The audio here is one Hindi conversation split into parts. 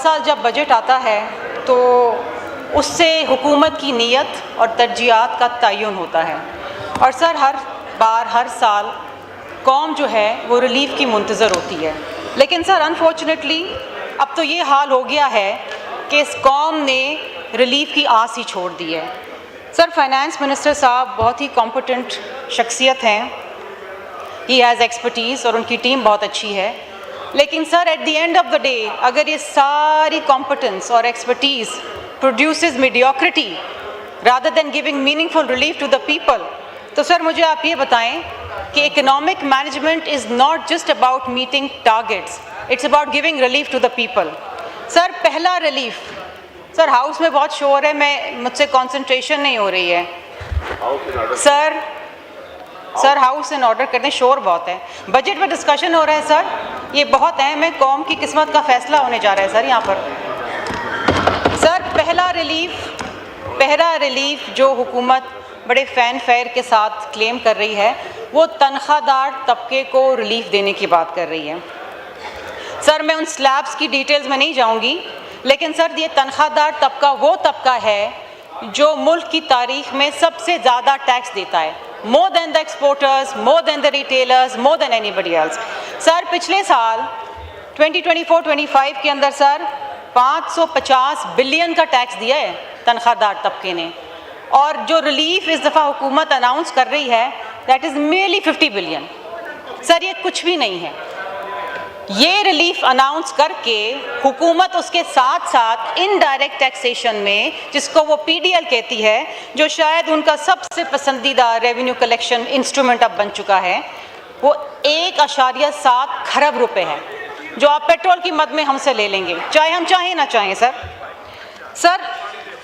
साल जब बजट आता है तो उससे हुकूमत की नीयत और तरजीहात का तयन होता है। और सर हर बार हर साल कौम जो है वो रिलीफ की मुंतज़र होती है, लेकिन सर अनफॉर्चुनेटली अब तो ये हाल हो गया है कि इस कौम ने रिलीफ की आस ही छोड़ दी है। सर फाइनेंस मिनिस्टर साहब बहुत ही कॉम्पिटेंट शख्सियत हैं, ही हैज़ एक्सपर्टीज़ और उनकी टीम बहुत अच्छी है, लेकिन sir at the end of the day अगर ये सारी कॉम्पिटेंस और expertise produces mediocrity rather than giving meaningful relief to the people, तो सर मुझे आप ये बताएं कि economic management is not just about meeting targets, it's about giving relief to the people. Sir पहला रिलीफ, सर हाउस में बहुत शोर है, मुझसे कंसंट्रेशन नहीं हो रही है। सर हाउस इन ऑर्डर करने, शोर बहुत है। बजट पर डिस्कशन हो रहा है सर, ये बहुत अहम है, कौम की किस्मत का फैसला होने जा रहा है सर यहाँ पर। सर पहला रिलीफ जो हुकूमत बड़े फैन फेयर के साथ क्लेम कर रही है वो तनख्वाहदार तबके को रिलीफ देने की बात कर रही है। सर मैं उन स्लैब्स की डिटेल्स में नहीं जाऊंगी, लेकिन सर ये तनख्वाहदार तबका वो तबका है जो मुल्क की तारीख में सबसे ज़्यादा टैक्स देता है, more than the exporters, more than the retailers, more than anybody else. Sir पिछले साल 2024-25 के अंदर सर 550 बिलियन का टैक्स दिया है तनख्वाहदार तबके ने, और जो रिलीफ इस दफ़ा हुकूमत अनाउंस कर रही है that is merely 50 billion. Sir ये कुछ भी नहीं है। ये रिलीफ अनाउंस करके हुकूमत उसके साथ साथ इनडायरेक्ट टैक्सेशन में, जिसको वो पीडीएल कहती है, जो शायद उनका सबसे पसंदीदा रेवेन्यू कलेक्शन इंस्ट्रूमेंट अब बन चुका है, वो 1.7 खरब रुपए है जो आप पेट्रोल की मद में हमसे ले लेंगे, चाहे हम चाहें ना चाहें। सर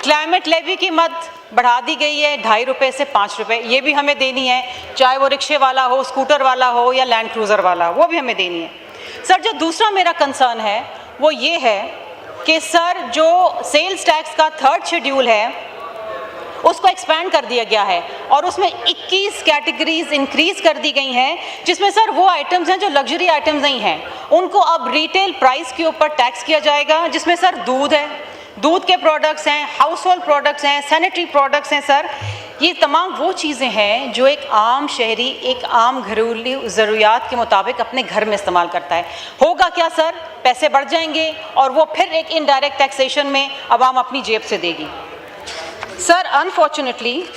क्लाइमेट लेवी की मद बढ़ा दी गई है 2.5 रुपये से 5 रुपये, ये भी हमें देनी है, चाहे वो रिक्शे वाला हो, स्कूटर वाला हो या लैंड क्रूज़र वाला हो, वो भी हमें देनी है। सर जो दूसरा मेरा कंसर्न है वो ये है कि सर जो सेल्स टैक्स का 3rd शेड्यूल है उसको एक्सपैंड कर दिया गया है और उसमें 21 कैटेगरीज इंक्रीज़ कर दी गई हैं, जिसमें सर वो आइटम्स हैं जो लग्जरी आइटम्स नहीं हैं, उनको अब रिटेल प्राइस के ऊपर टैक्स किया जाएगा, जिसमें सर दूध है, दूध के प्रोडक्ट्स हैं, हाउस होल्ड प्रोडक्ट्स हैं, सैनिटरी प्रोडक्ट्स हैं। सर ये तमाम वो चीज़ें हैं जो एक आम शहरी एक आम घरेलू ज़रूरियात के मुताबिक अपने घर में इस्तेमाल करता है। होगा क्या सर, पैसे बढ़ जाएंगे और वो फिर एक इनडायरेक्ट टैक्सेशन में आवाम अपनी जेब से देगी। सर अनफॉर्चुनेटली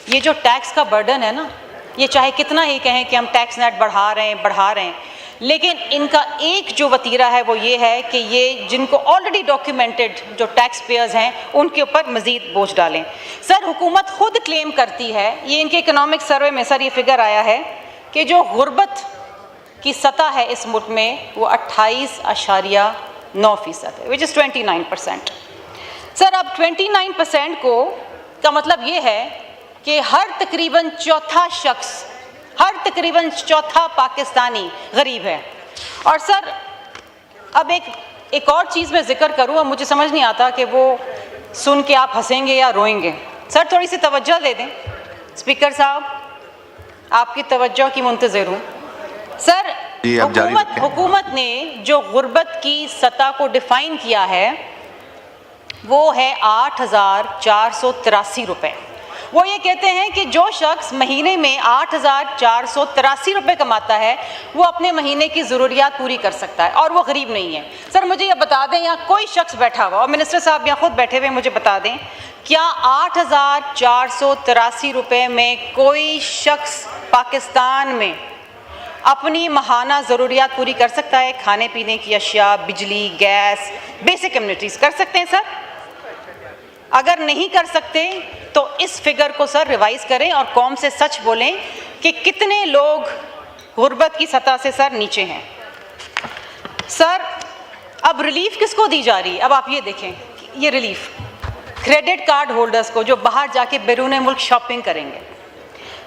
ये जो टैक्स का बर्डन है ना, ये चाहे कितना ही कहें कि हम टैक्स नेट बढ़ा रहे हैं, लेकिन इनका एक जो वतीरा है वो ये है कि ये जिनको ऑलरेडी डॉक्यूमेंटेड जो टैक्स पेयर्स हैं उनके ऊपर मज़ीद बोझ डालें। सर हुकूमत खुद क्लेम करती है, ये इनके इकोनॉमिक सर्वे में सर ये फिगर आया है कि जो गुर्बत की सतह है इस मुल्क में वो 28.9% है, विच इज़ 29%। सर अब 29% का मतलब ये है कि हर तकरीबन चौथा पाकिस्तानी गरीब है। और सर अब एक और चीज़ मैं जिक्र करूँ, अब मुझे समझ नहीं आता कि वो सुन के आप हंसेंगे या रोएंगे। सर थोड़ी सी तवज्जो दे दें, स्पीकर साहब आपकी तवज्जो की मुंतज़िर हूँ। सर हुकूमत ने जो गुर्बत की सतह को डिफ़ाइन किया है वो है 8,483 रुपये। वो ये कहते हैं कि जो शख्स महीने में 8,483 रुपये कमाता है वो अपने महीने की ज़रूरियात पूरी कर सकता है और वो गरीब नहीं है। सर मुझे ये बता दें, यहाँ कोई शख्स बैठा हुआ, और मिनिस्टर साहब यहाँ खुद बैठे हुए, मुझे बता दें क्या 8,483 रुपये में कोई शख्स पाकिस्तान में अपनी माहाना ज़रूरियात पूरी कर सकता है? खाने पीने की अशिया, बिजली, गैस, बेसिक कम्युनिटीज़ कर सकते हैं सर? अगर नहीं कर सकते तो इस फिगर को सर रिवाइज़ करें और कौम से सच बोलें कि कितने लोग गुर्बत की सतह से सर नीचे हैं। सर अब रिलीफ किसको दी जा रही है? अब आप ये देखें, ये रिलीफ क्रेडिट कार्ड होल्डर्स को जो बाहर जाके बैरून मुल्क शॉपिंग करेंगे।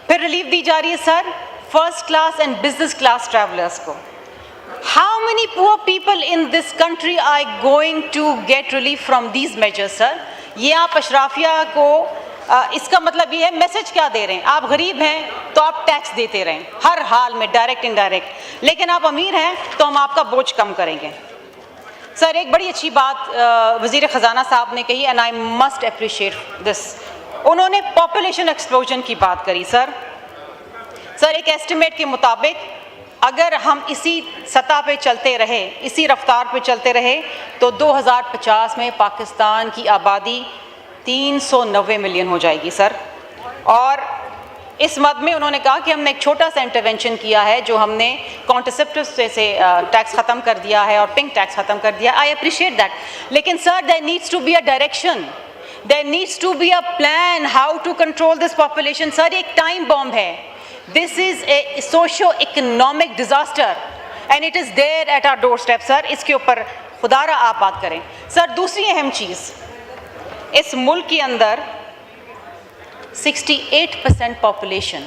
फिर रिलीफ दी जा रही है sir first class and business class travellers को। How many poor people in this country are going to get relief from these measures, sir? ये आप अशराफिया को इसका मतलब ये है, मैसेज क्या दे रहे हैं? आप गरीब हैं तो आप टैक्स देते रहें हर हाल में, डायरेक्ट इनडायरेक्ट, लेकिन आप अमीर हैं तो हम आपका बोझ कम करेंगे। सर एक बड़ी अच्छी बात वज़ीर ख़जाना साहब ने कही, and I must appreciate this. उन्होंने पॉपुलेशन एक्सप्लोजन की बात करी। सर एक एस्टिमेट के मुताबिक अगर हम इसी सतह पे चलते रहे, इसी रफ्तार पे चलते रहे, तो 2050 में पाकिस्तान की आबादी 390 मिलियन हो जाएगी सर। और इस मद में उन्होंने कहा कि हमने एक छोटा सा इंटरवेंशन किया है, जो हमने कॉन्ट्रसेप्टिव से टैक्स ख़त्म कर दिया है और पिंक टैक्स ख़त्म कर दिया। आई अप्रिशिएट दैट, लेकिन sir there needs to be a direction, there needs to be a plan how to control this population. Sir एक टाइम बॉम्ब है, this is a socio economic disaster and it is there at our door step. Sir इसके ऊपर खुदारा आप बात करें। सर दूसरी अहम चीज़, इस मुल्क के अंदर 68% population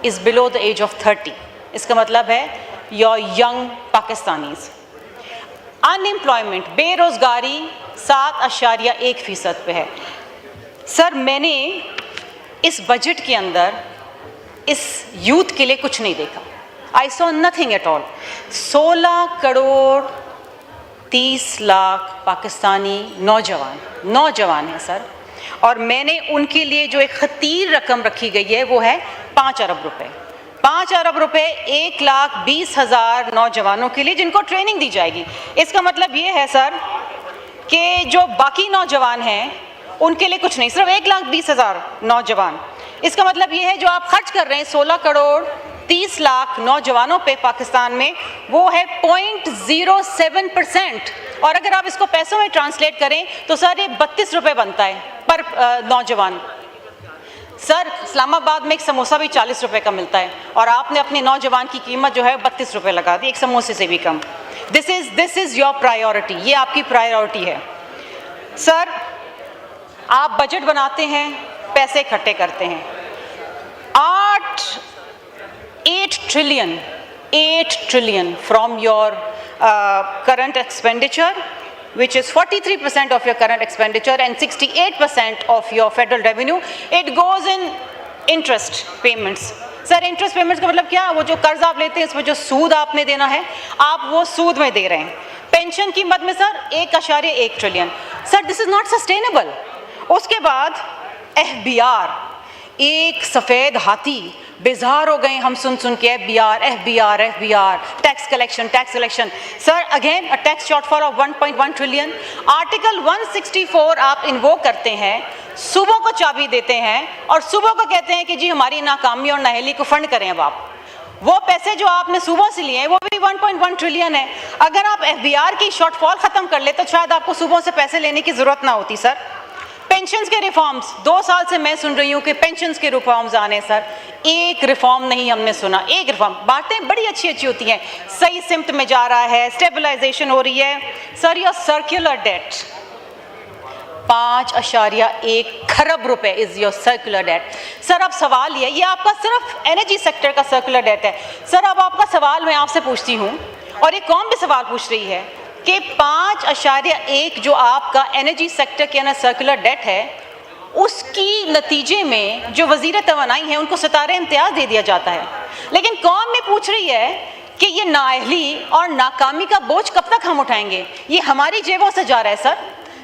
is below the age of 30। इसका मतलब है योर यंग पाकिस्तानीज़। अनएम्प्लॉयमेंट, बेरोज़गारी 7.1% पे है। सर मैंने इस बजट के अंदर इस यूथ के लिए कुछ नहीं देखा। I saw nothing at all. 16 crore 30 lakh Pakistani नौजवान हैं सर, और मैंने उनके लिए जो एक खतीर रकम रखी गई है वो है 5 अरब रुपए। 5 अरब रुपए 1,20,000 नौजवानों के लिए जिनको ट्रेनिंग दी जाएगी। इसका मतलब ये है सर कि जो बाकी नौजवान हैं उनके लिए कुछ नहीं, सिर्फ 1,20,000 नौजवान। इसका मतलब ये है जो आप खर्च कर रहे हैं 16 करोड़ 30 लाख नौजवानों पे पाकिस्तान में, वो है 0.07%। और अगर आप इसको पैसों में ट्रांसलेट करें तो सर ये 32 रुपये बनता है पर नौजवान। सर इस्लामाबाद में एक समोसा भी 40 रुपये का मिलता है, और आपने अपने नौजवान की कीमत जो है 32 रुपये लगा दी, एक समोसे से भी कम। दिस इज़ योर प्रायोरिटी, ये आपकी प्रायोरिटी है। सर आप बजट बनाते हैं, पैसे इकट्ठे करते हैं, 8 trillion from your current expenditure, which is 43% of your current expenditure and 68% of your federal revenue, it goes in interest payments. Sir interest payments का मतलब क्या? वो जो कर्ज आप लेते हैं, इसमें जो सूद आपने देना है, आप वो सूद में दे रहे हैं। पेंशन की मद में sir 1.1 trillion. Sir this is not sustainable. उसके बाद FBR, एक सफ़ेद हाथी, बेजार हो गए हम सुन के FBR, tax collection. Sir again a tax shortfall of 1.1 trillion. Article 164 आप इन्वोक करते हैं, सूबों को चाबी देते हैं और सूबों को कहते हैं कि जी हमारी नाकामी और नाअहली को फंड करें। अब आप वो पैसे जो आपने सूबों से लिए हैं वो भी 1.1 ट्रिलियन है। अगर आप FBR की शॉर्टफॉल ख़त्म कर ले तो शायद आपको सूबों से पैसे लेने की ज़रूरत ना होती। सर पेंशन्स के रिफॉर्म्स, 2 साल से मैं सुन रही हूँ कि पेंशन्स के रिफॉर्म्स आने। सर एक रिफॉर्म नहीं हमने सुना, एक रिफॉर्म। बातें बड़ी अच्छी होती हैं, सही सिमत में जा रहा है, स्टेबलाइजेशन हो रही है। सर योर सर्कुलर डेट 5.1 खरब रुपए is your circular debt. Sir अब सवाल ये आपका सिर्फ एनर्जी सेक्टर का सर्कुलर डेट है। सर अब आपका सवाल मैं आपसे पूछती हूँ, और ये कौन भी सवाल पूछ रही है कि 5.1 जो आपका एनर्जी सेक्टर के अंदर सर्कुलर डेट है, उसकी नतीजे में जो वज़ीर तवानाई हैं उनको सितारे इम्तियाज़ दे दिया जाता है। लेकिन कौन में पूछ रही है कि ये नाअहली और नाकामी का बोझ कब तक हम उठाएंगे? ये हमारी जेबों से जा रहा है। सर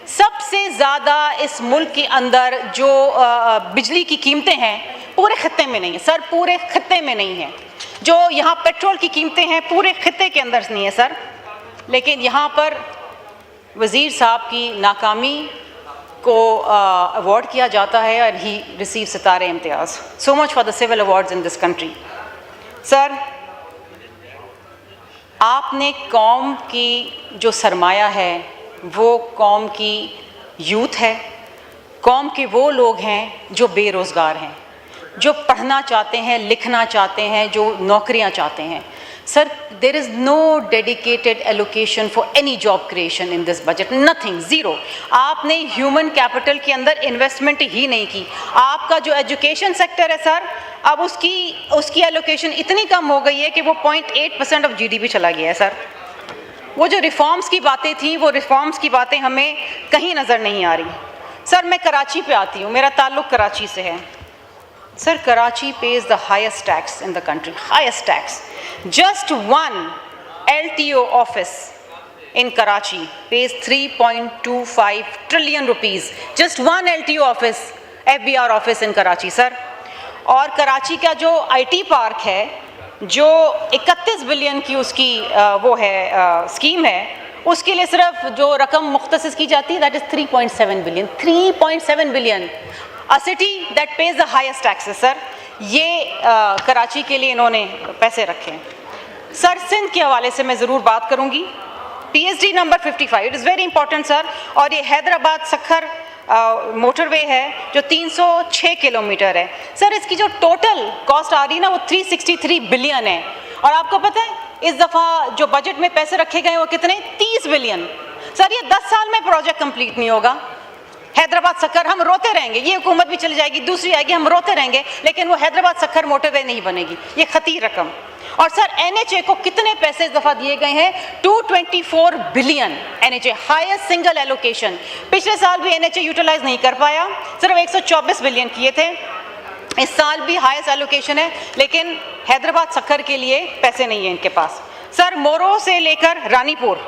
सबसे ज़्यादा इस मुल्क के अंदर जो बिजली की कीमतें हैं पूरे खत्ते में नहीं है। सर पूरे खत्ते में नहीं है। जो यहाँ पेट्रोल की कीमतें हैं पूरे खत्ते के अंदर नहीं है सर। लेकिन यहाँ पर वज़ीर साहब की नाकामी को अवार्ड किया जाता है और ही receive Sitara e Imtiaz. So much for the civil awards in this country. Sir आपने कौम की जो सरमाया है वो कौम की यूथ है, कौम के वो लोग हैं जो बेरोज़गार हैं, जो पढ़ना चाहते हैं, लिखना चाहते हैं, जो नौकरियां चाहते हैं। Sir there is no dedicated allocation for any job creation in this budget, nothing, zero. आपने ह्यूमन कैपिटल के अंदर इन्वेस्टमेंट ही नहीं की। आपका जो एजुकेशन सेक्टर है सर, अब उसकी एलोकेशन इतनी कम हो गई है कि वो 0.8% ऑफ GDP चला गया है। सर वो जो रिफॉर्म्स की बातें थी, वो रिफॉर्म्स की बातें हमें कहीं नज़र नहीं आ रही। सर मैं कराची पे आती हूँ, मेरा ताल्लुक़ कराची से है। Sir Karachi pays the highest tax in the country, highest tax. Just one LTO office in Karachi pays 3.25 trillion rupees. Just one LTO office, FBR office in Karachi, sir. और कराची का जो IT पार्क है, जो 31 बिलियन की उसकी वो है स्कीम है, उसके लिए सिर्फ जो रकम मुख्तसिस की जाती है that is 3.7 billion. 3.7 billion. A city that pays the highest taxes, sir. ये कराची के लिए इन्होंने पैसे रखे हैं. सर सिंध के हवाले से मैं ज़रूर बात करूँगी. PSD number 55, it is very important sir. और ये हैदराबाद सखर मोटरवे है जो 306 किलोमीटर है. सर इसकी जो टोटल कॉस्ट आ रही है ना वो 363 बिलियन है. और आपको पता है इस दफ़ा जो बजट में पैसे रखे गए वो कितने? 30 बिलियन. सर ये 10 साल में प्रोजेक्ट कंप्लीट नहीं होगा. हैदराबाद सखर हम रोते रहेंगे, ये हुकूमत भी चली जाएगी, दूसरी आएगी, हम रोते रहेंगे, लेकिन वो हैदराबाद सखर मोटरवे नहीं बनेगी. ये खतीर रकम. और सर NHA को कितने पैसे इस दफ़ा दिए गए हैं? 224 billion. NHA highest single allocation. पिछले साल भी NHA यूटिलाइज नहीं कर पाया, सिर्फ 124 बिलियन किए थे. इस साल भी हाईएस्ट एलोकेशन है, लेकिन हैदराबाद सखर के लिए पैसे नहीं है इनके पास. सर मोरो से लेकर रानीपुर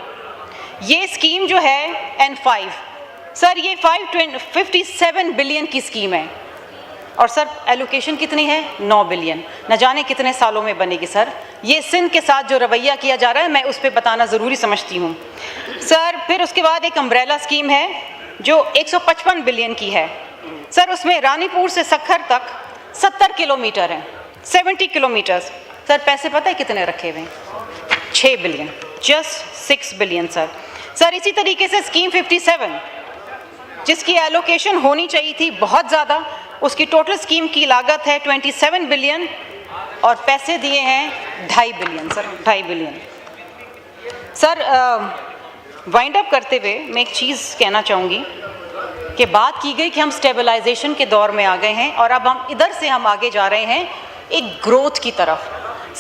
ये स्कीम जो है N5, सर ये 557 बिलियन की स्कीम है. और सर एलोकेशन कितनी है? 9 बिलियन. न जाने कितने सालों में बनेगी. सर ये सिंध के साथ जो रवैया किया जा रहा है मैं उस पर बताना ज़रूरी समझती हूँ. सर फिर उसके बाद एक अम्ब्रेला स्कीम है जो 155 बिलियन की है. सर उसमें रानीपुर से सखर तक 70 किलोमीटर है, 70 किलोमीटर्स. सर पैसे पता है कितने रखे हुए हैं? 6 billion. Just 6 billion sir. Sir इसी तरीके से स्कीम 57 जिसकी एलोकेशन होनी चाहिए थी बहुत ज़्यादा, उसकी टोटल स्कीम की लागत है 27 बिलियन और पैसे दिए हैं 2.5 billion. Sir 2.5 billion. Sir wind up करते हुए मैं एक चीज़ कहना चाहूँगी कि बात की गई कि हम स्टेबलाइजेशन के दौर में आ गए हैं और अब हम इधर से हम आगे जा रहे हैं एक ग्रोथ की तरफ.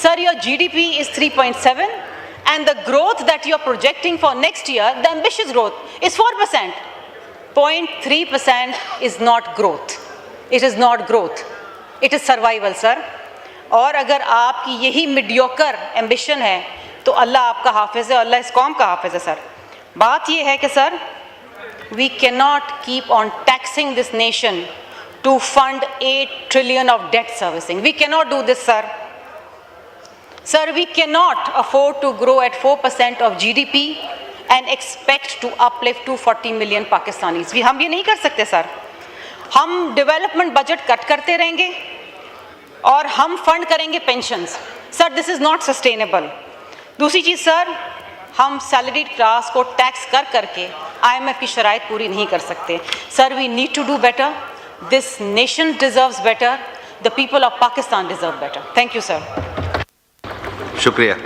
Sir your GDP is 3.7 and the growth that you are projecting for next year, the ambitious growth is 4%. 0.3% is not growth. It is not growth. It is survival, sir. और अगर आपकी यही mediocre ambition है तो अल्लाह आपका हाफिज़ है, अल्लाह इस कौम का हाफिज़ है. सर बात ये है कि sir we cannot keep on taxing this nation to fund 8 trillion of debt servicing. We cannot do this, sir. Sir, we cannot afford to grow at 4% of GDP and expect to uplift 240 million Pakistanis. हम ये नहीं कर सकते सर. हम डेवलपमेंट बजट कट करते रहेंगे और हम फंड करेंगे pensions. Sir this is not sustainable. दूसरी चीज़ सर, हम सैलरीड क्लास को टैक्स कर करके IMF की शराइत पूरी नहीं कर सकते. Sir we need to do better. This nation deserves better. The people of Pakistan deserve better. Thank you sir. शुक्रिया.